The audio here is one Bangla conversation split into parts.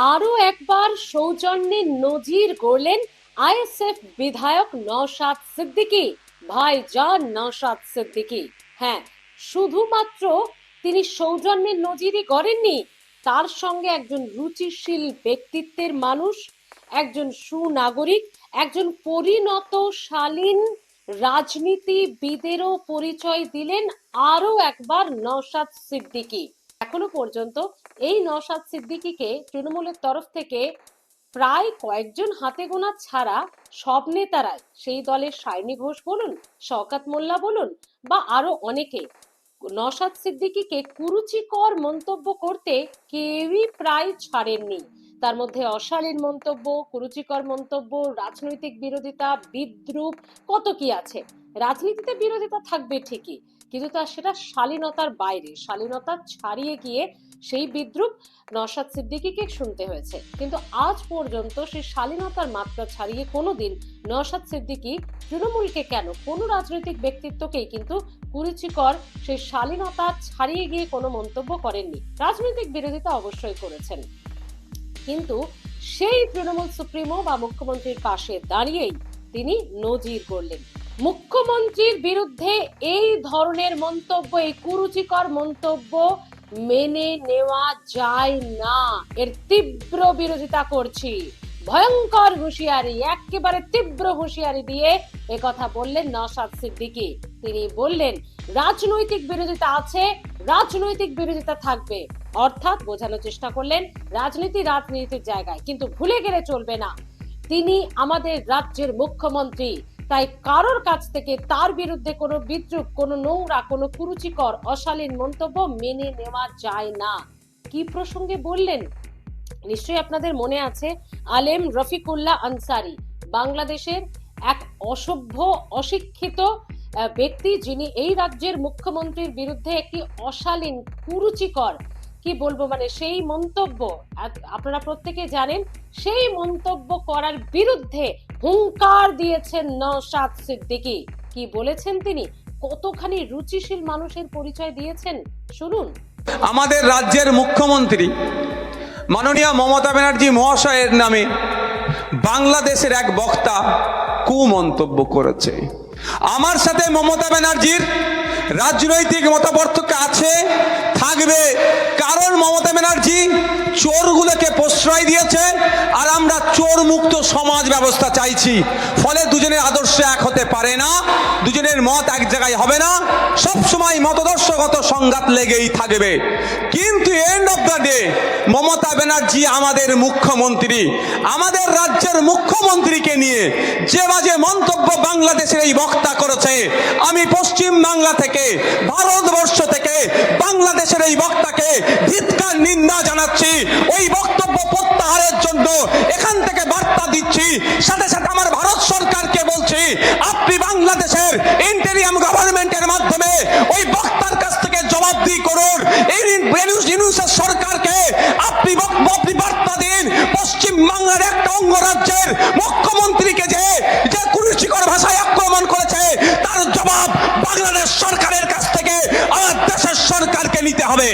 আরো একবার সৌজন্যে নজির গড়লেন আইএসএফ বিধায়ক নওশাদ সিদ্দিকী। ভাইজান নওশাদ সিদ্দিকী, হ্যাঁ, শুধুমাত্র তিনি সৌজন্যের নজিরই গড়েননি, তার সঙ্গে একজন রুচিশীল ব্যক্তিত্বের মানুষ, একজন সুনাগরিক, একজন পরিণত শালীন রাজনীতিবিদেরও পরিচয় দিলেন আরো একবার নওশাদ সিদ্দিকী। এখনো পর্যন্ত এই নওশাদ সিদ্দিকীকে তৃণমূলের তরফ থেকে প্রায় কয়েকজন হাতে গোনা ছাড়া সব নেতারাই, সেই দলের সায়নী ঘোষ বলুন, শওকত মোল্লা বলুন, বা আরো অনেকে নওশাদ সিদ্দিকীকে কুরুচিকর মন্তব্য করতে কেউই প্রায় ছাড়েননি। তার মধ্যে অশালীন মন্তব্য, কুরুচিকর মন্তব্য, রাজনৈতিক বিরোধিতা, বিদ্রূপ, কত কি আছে। রাজনীতিতে বিরোধিতা থাকবে ঠিকই, কিন্তু সেটা শালীনতার বাইরে, শালীনতা ছাড়িয়ে গিয়ে সেই বিদ্রূপ নওশাদ সিদ্দিকীকে শুনতে হয়েছে। কিন্তু আজ পর্যন্ত সেই শালীনতার মাত্রা ছাড়িয়ে কোনোদিন নওশাদ সিদ্দিকী তৃণমূলকে কেন, কোনো রাজনৈতিক ব্যক্তিত্বকেই কিন্তু কুরুচিকর সেই শালীনতা ছাড়িয়ে গিয়ে কোনো মন্তব্য করেননি। রাজনৈতিক বিরোধিতা অবশ্যই করেছেন, কিন্তু সেই তৃণমূল সুপ্রিমো বা মুখ্যমন্ত্রীর পাশে দাঁড়িয়েই তিনি নজির গড়লেন। মুখ্যমন্ত্রীর বিরুদ্ধে এই ধরনের মন্তব্য, এই কুরুচিকর মন্তব্য মেনে নেওয়া যায় না, এর তীব্র বিরোধিতা করছি। ভয়ঙ্কর হুঁশিয়ারি, একেবারে তীব্র হুঁশিয়ারি দিয়ে একথা বললেন নওশাদ সিদ্দিকী। তিনি বললেন রাজনৈতিক বিরোধিতা আছে, রাজনৈতিক বিরোধিতা থাকবে, অর্থাৎ বোঝানোর চেষ্টা করলেন রাজনীতি রাজনীতির জায়গায়, কিন্তু ভুলে গেলে চলবে না তিনি আমাদের রাজ্যের মুখ্যমন্ত্রী। তাই কারোর কাছ থেকে তার বিরুদ্ধে কোনো বিদ্রূপ, কোনো নোংরা, কোনো কুরুচিকর অশালীন মন্তব্য মেনে নেওয়া যায় না। কি প্রসঙ্গে বললেন নিশ্চয়ই আপনাদের মনে আছে, আলেম রফিকুল্লাহ আনসারী, বাংলাদেশের এক অসভ্য অশিক্ষিত ব্যক্তি, যিনি এই রাজ্যের মুখ্যমন্ত্রীর বিরুদ্ধে একটি অশালীন কুরুচিকর, কি বলবো, মানে সেই মন্তব্য আপনারা প্রত্যেকে জানেন, সেই মন্তব্য করার বিরুদ্ধে হুঙ্কার দিয়েছেন নওশাদ সিদ্দিকী। কি বলেছেন তিনি, কতখানি রুচিশীল মানুষের পরিচয় দিয়েছেন, শুনুন। আমাদের রাজ্যের মুখ্যমন্ত্রী মাননীয় মমতা ব্যানার্জি মহাশয়ের নামে বাংলাদেশের এক বক্তা কুমন্তব্য করেছে। আমার সাথে মমতা ব্যানার্জির রাজনৈতিক মতাপার্থক্য আছে, থাকবে, কারণ মমতা ব্যানার্জি চোরগুলোকে প্রশ্রয় দিয়েছে আর আমরা চোর মুক্ত সমাজ ব্যবস্থা চাইছি। ফলে দুজনের আদর্শ এক হতে পারে না, দুজনের মত এক জায়গায় হবে না, সবসময় মতাদর্শগত সংঘাত লেগেই থাকবে। কিন্তু end of the day Mamata Banerjee আমাদের মুখ্যমন্ত্রী, আমাদের রাজ্যের মুখ্যমন্ত্রীকে নিয়ে যে বাজে মন্তব্য বাংলাদেশের এই বক্তা করেছে, আমি পশ্চিম বাংলা থেকে, ভারতবর্ষ থেকে বাংলাদেশের এই বক্তাকে ধিক্কার নিন্দা জানাচ্ছি। ওই বক্তব্য প্রত্যাহারের জন্য এখান থেকে বার্তা দিচ্ছি। সাথে সাথে আমার ভারত সরকারকে বলছি, আপনি বাংলাদেশের ইন্টেরিয়াম গভর্নমেন্টের মাধ্যমে ওই বক্তার কাছ থেকে জবাবদিহি করুন। এই সরকারকে আপনি বার্তা দিন, পশ্চিম বাংলার একটা অঙ্গরাজ্যের মুখ্যমন্ত্রীকে যে কুরুচিকর ভাষায় আক্রমণ করেছে, তার জবাব বাংলাদেশ সরকারের কাছ থেকে আমার দেশের সরকারকে নিতে হবে,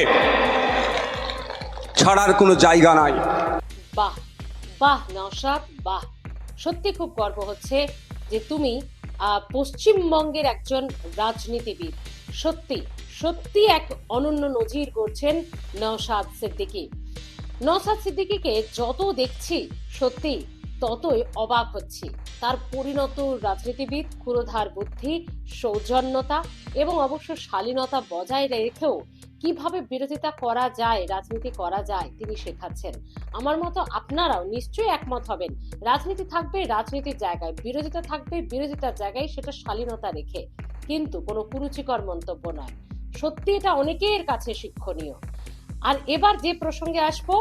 ছাড়ার কোনো জায়গা নাই। বাহ বাহ নওশাদ, বাহ, সত্যি খুব গর্ব হচ্ছে যে তুমি পশ্চিমবঙ্গের একজন রাজনীতিবিদ। সত্যি সত্যি এক অনন্য নজির করছেন নওশাদ সিদ্দিকী। নওশাদ সিদ্দিকীকে যত দেখছি সত্যি ততই অবাক হচ্ছি। তার পরিণত রাজনীতিবিদ, ক্ষুরধার বুদ্ধি, সৌজন্যতা এবং অবশ্য শালীনতা বজায় রেখেও কিভাবে বিরোধিতা করা যায়, রাজনীতি করা যায়, তিনি শেখাচ্ছেন। আমার মতো আপনারাও নিশ্চয়ই একমত হবেন, রাজনীতি থাকবে রাজনীতির জায়গায়, বিরোধিতা থাকবে বিরোধিতার জায়গায়, সেটা শালীনতা রেখে, কিন্তু কোনো কুরুচিকর মন্তব্য নয়। সত্যি এটা অনেকের কাছে শিক্ষণীয়। আর এবার যে প্রসঙ্গে আসবো,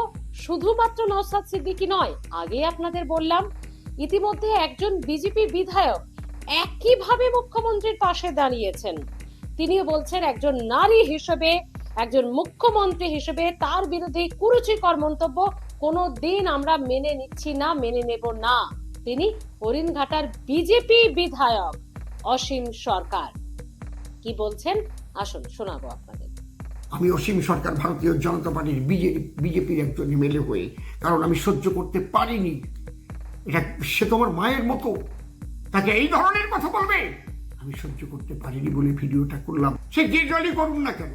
শুধুমাত্র নওশাদ সিদ্দিকী নয়, আগে আপনাদের বললাম ইতিমধ্যে একজন বিজেপি বিধায়ক একইভাবে মুখ্যমন্ত্রীর পাশে দাঁড়িয়েছেন। তিনিও বলছেন একজন নারী হিসেবে, একজন মুখ্যমন্ত্রী হিসেবে তার বিরুদ্ধে কুরুচিকর মন্তব্য কোনো দিন আমরা মেনে নিচ্ছি না, মেনে নেব না। তিনি হরিণঘাটার বিজেপি বিধায়ক অসীম সরকার কি বলছেন, আসুন শোনাবো আপনাদের। আমি অসীম সরকার ভারতীয় জনতা পার্টির বিজেপির একজন এমএলএ হয়ে, কারণ আমি সহ্য করতে পারিনি। এটা সে তো আমার মায়ের মতো, তাকে এই ধরনের কথা বলবে, আমি সহ্য করতে পারিনি বলে ভিডিওটা করলাম। সে যে দলই করুন না কেন,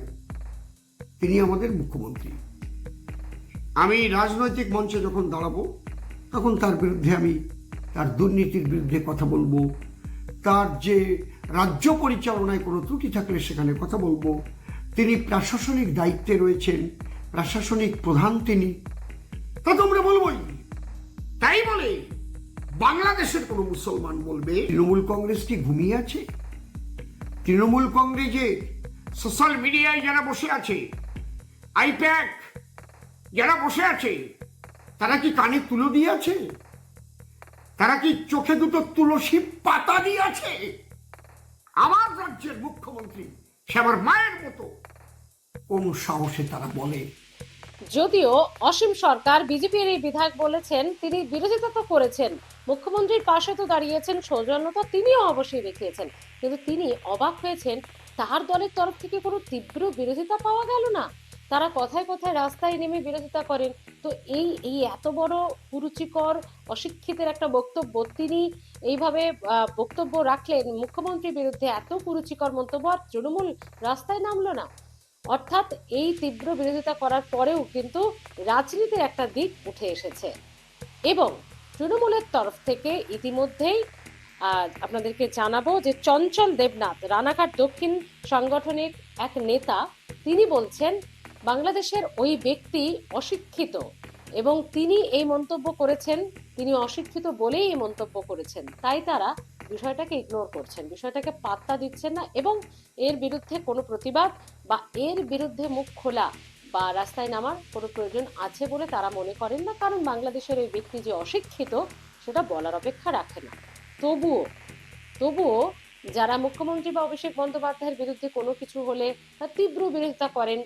তিনি আমাদের মুখ্যমন্ত্রী। আমি রাজনৈতিক মঞ্চে যখন দাঁড়াবো তখন তার বিরুদ্ধে আমি তার দুর্নীতির বিরুদ্ধে কথা বলবো, তার যে রাজ্য পরিচালনায় কোনো ত্রুটি থাকলে সেখানে কথা বলবো। তিনি প্রশাসনিক দায়িত্বে রয়েছেন, প্রশাসনিক প্রধান তিনি, তা তোমরা বলবোই। তাই বলে বাংলাদেশের কোনো মুসলমান বলবে তৃণমূল কংগ্রেস কি ঘুমিয়ে আছে? তৃণমূল কংগ্রেসে সোশ্যাল মিডিয়ায় যারা বসে আছে, আইপ্যাক যারা বসে আছে, তারা কি কানে তুলো দিয়ে আছে? তারা কি চোখে দুটো তুলসী পাতা দিয়ে আছে? আমার রাজ্যের মুখ্যমন্ত্রী, সে আমার মায়ের মতো, কোন সাহসে তারা বলে? যদিও অসীম সরকার বিজেপির এই বিধায়ক বলেছেন তিনি বিরোধিতা তো করেছেন, মুখ্যমন্ত্রীর পাশে তো দাঁড়িয়েছেন, সৌজন্যতা তিনিও অবশ্যই দেখিয়েছেন, কিন্তু তিনি অবাক হয়েছেন তার দলের তরফ থেকে কোনো তীব্র বিরোধিতা পাওয়া গেল না। তারা কথায় কথায় রাস্তায় নেমে বিরোধিতা করেন। তো এই এই এত বড় কুরুচিকর অশিক্ষিতের একটা বক্তব্য তিনি এইভাবে বক্তব্য রাখলেন মুখ্যমন্ত্রীর বিরুদ্ধে, এত কুরুচিকর মন্তব্য, আর তৃণমূল রাস্তায় নামলো না। অর্থাৎ এই তীব্র বিরোধিতা করার পরেও কিন্তু রাজনীতির একটা দিক উঠে এসেছে এবং তৃণমূলের তরফ থেকে ইতিমধ্যেই আপনাদেরকে জানাবো যে চঞ্চল দেবনাথ রানাঘাট দক্ষিণ সংগঠনের এক নেতা, তিনি বলছেন বাংলাদেশের ওই ব্যক্তি অশিক্ষিত এবং তিনি এই মন্তব্য করেছেন, তিনি অশিক্ষিত বলেই এই মন্তব্য করেছেন, তাই তারা বিষয়টাকে ইগনোর করছেন, বিষয়টাকে পাত্তা দিচ্ছেন না এবং এর বিরুদ্ধে কোনো প্রতিবাদ বা এর বিরুদ্ধে মুখ খোলা বা রাস্তায় নামার কোনো প্রয়োজন আছে বলে তারা মনে করেন না, কারণ বাংলাদেশের ওই ব্যক্তি যে অশিক্ষিত সেটা বলার অপেক্ষা রাখে না। তবুও যারা মুখ্যমন্ত্রী বা অভিষেক বন্দ্যোপাধ্যায়ের বিরুদ্ধে কোনো কিছু হলে তার তীব্র বিরোধিতা করেন,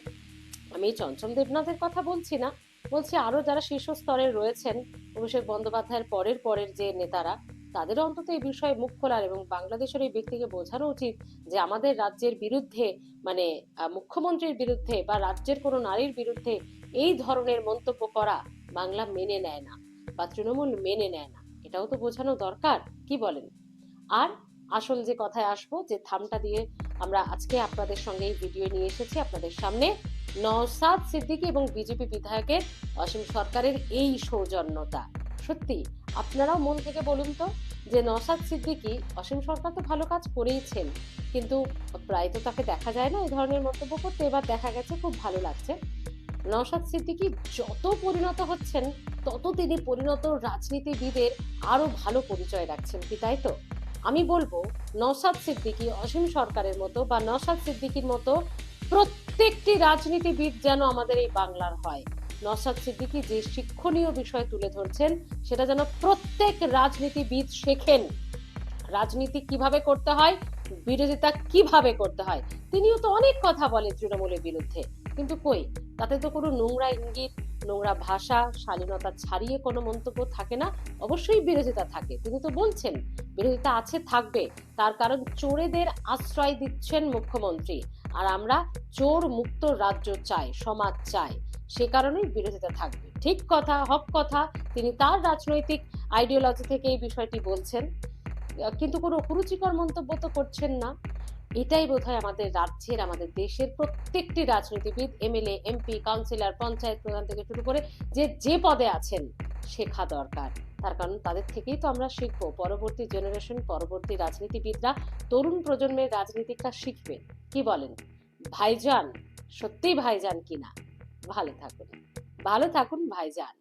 আমি চঞ্চল দেবনাথের কথা বলছি না, বলছি আরো যারা শীর্ষ স্তরে রয়েছেন অভিষেক বন্দ্যোপাধ্যায়ের পরের যে নেতারা, তাদেরও অন্তত এই বিষয়ে মুখ খোলার এবং বাংলাদেশের এই ব্যক্তিকে বোঝানো উচিত যে আমাদের রাজ্যের বিরুদ্ধে, মানে মুখ্যমন্ত্রীর বিরুদ্ধে বা রাজ্যের কোনো নারীর বিরুদ্ধে এই ধরনের মন্তব্য করা বাংলা মেনে নেয় না বা তৃণমূল মেনে নেয় না, এটাও তো বোঝানো দরকার, কি বলেন? আর আসল যে কথায় আসবো, যে থামটা দিয়ে আমরা আজকে আপনাদের সঙ্গে এই ভিডিও নিয়ে এসেছি আপনাদের সামনে, নওশাদ সিদ্দিকী এবং বিজেপি বিধায়কের অসীম সরকারের এই সৌজন্যতা। সত্যি আপনারাও মন থেকে বলুন তো, যে নওশাদ সিদ্দিকী, অসীম সরকার তো ভালো কাজ করেইছেন, কিন্তু প্রায় তো তাকে দেখা যায় না এই ধরনের মন্তব্য করতে, এবার দেখা গেছে, খুব ভালো লাগছে। নওশাদ সিদ্দিকী যত পরিণত হচ্ছেন তত তিনি পরিণত রাজনীতিবিদের আরো ভালো পরিচয় রাখছেন, কি তাই তো? আমি বলবো নওশাদ সিদ্দিকী, অসীম সরকারের মতো বা নওশাদ সিদ্দিকীর মতো প্রত্যেকটি রাজনীতিবিদ যেন আমাদের এই বাংলার হয়। নওশাদ সিদ্দিকী যে শিক্ষণীয় বিষয় তুলে ধরছেন সেটা যেন প্রত্যেক রাজনীতিবিদ শেখেন। রাজনীতি কিভাবে করতে হয়, বিরোধিতা কিভাবে করতে হয়। তিনিও তো অনেক কথা বলেন তৃণমূলের বিরুদ্ধে, কিন্তু কই তাতে তো কোনো নোংরা ইঙ্গিত, নোংরা ভাষা, শালীনতা ছাড়িয়ে কোনো মন্তব্য থাকে না। অবশ্যই বিরোধিতা থাকে, তিনি তো বলছেন বিরোধিতা আছে, থাকবে, তার কারণ চোরেদের আশ্রয় দিচ্ছেন মুখ্যমন্ত্রী, আর আমরা চোর মুক্ত রাজ্য চাই, সমাজ চাই, সে কারণেই বিরোধিতা থাকবে। ঠিক কথা, হক কথা, তিনি তার রাজনৈতিক আইডিওলজি থেকে এই বিষয়টি বলছেন, কিন্তু কোনো কুরুচিকর মন্তব্য তো করছেন না। এটাই বোধহয় আমাদের রাজ্যের, আমাদের দেশের প্রত্যেকটি রাজনীতিবিদ, এমএলএ, এমপি, কাউন্সিলর, পঞ্চায়েত প্রধান থেকে শুরু করে যে পদে আছেন, শেখা দরকার। তার কারণ তাদের থেকেই তো আমরা শিখবো, পরবর্তী জেনারেশন, পরবর্তী রাজনীতিবিদরা, তরুণ প্রজন্মের রাজনীতিকরা শিখবে। কি বলেন ভাইজান? সত্যিই ভাইজান কিনা? ভালো থাকুন ভাইজান।